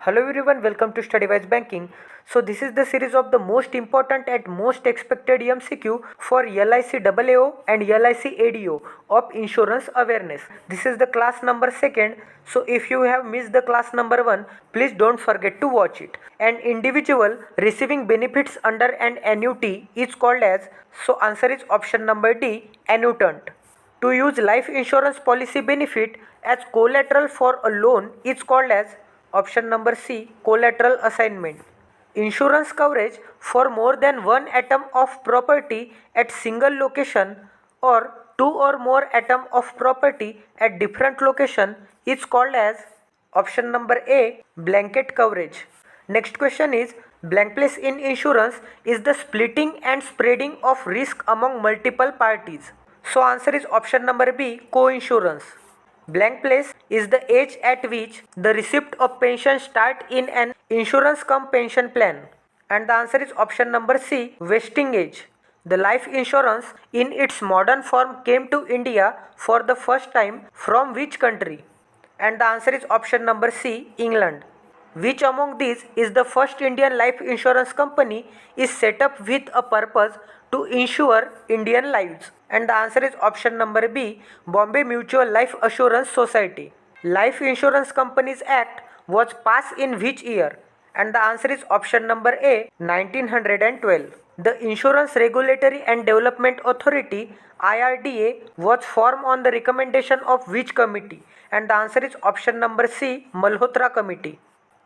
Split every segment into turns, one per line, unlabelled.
Hello everyone, welcome to StudyWise Banking. So this is the series of the most important and most expected MCQ for LIC AAO and LIC ADO of insurance awareness. This is the class number 2nd. So if you have missed the class number 1, please don't forget to watch it. An individual receiving benefits under an annuity is called as, so answer is option number D, annuitant. To use life insurance policy benefit as collateral for a loan is called as option number C, collateral assignment. Insurance coverage for more than one atom of property at single location or two or more atom of property at different location is called as option number A, blanket coverage. Next question is, blank place in insurance is the splitting and spreading of risk among multiple parties. So answer is option number B, co-insurance. Blank place is the age at which the receipt of pension start in an insurance cum pension plan. And the answer is option number C, vesting age. The life insurance in its modern form came to India for the first time from which country? And the answer is option number C, England. Which among these is the first Indian life insurance company is set up with a purpose to insure Indian lives? And the answer is option number B, Bombay Mutual Life Assurance Society. Life Insurance Companies Act was passed in which year? And the answer is option number A, 1912. The Insurance Regulatory and Development Authority IRDA was formed on the recommendation of which committee? And the answer is option number C, Malhotra Committee.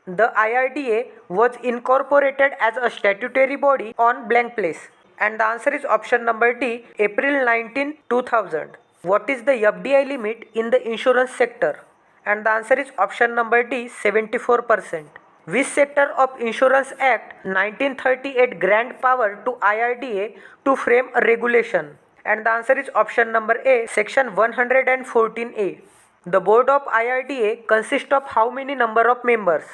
The IRDA was incorporated as a statutory body on blank place. And the answer is option number D, April 19, 2000. What is the FDI limit in the insurance sector? And the answer is option number D, 74%. Which sector of Insurance Act 1938 grant power to IRDA to frame a regulation? And the answer is option number A, section 114A. The board of IRDA consists of how many number of members?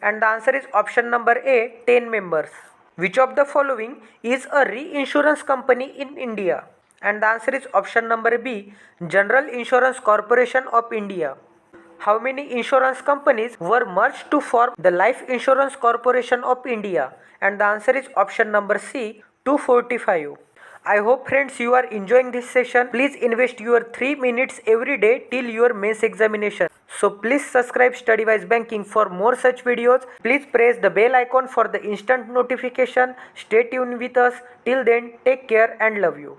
And the answer is option number A, 10 members. Which of the following is a reinsurance company in India? And the answer is option number B, General Insurance Corporation of India. How many insurance companies were merged to form the Life Insurance Corporation of India? And the answer is option number C, 245. I hope friends you are enjoying this session. Please invest your 3 minutes every day till your mains examination. So please subscribe StudyWise Banking for more such videos. Please press the bell icon for the instant notification. Stay tuned with us. Till then, take care and love you.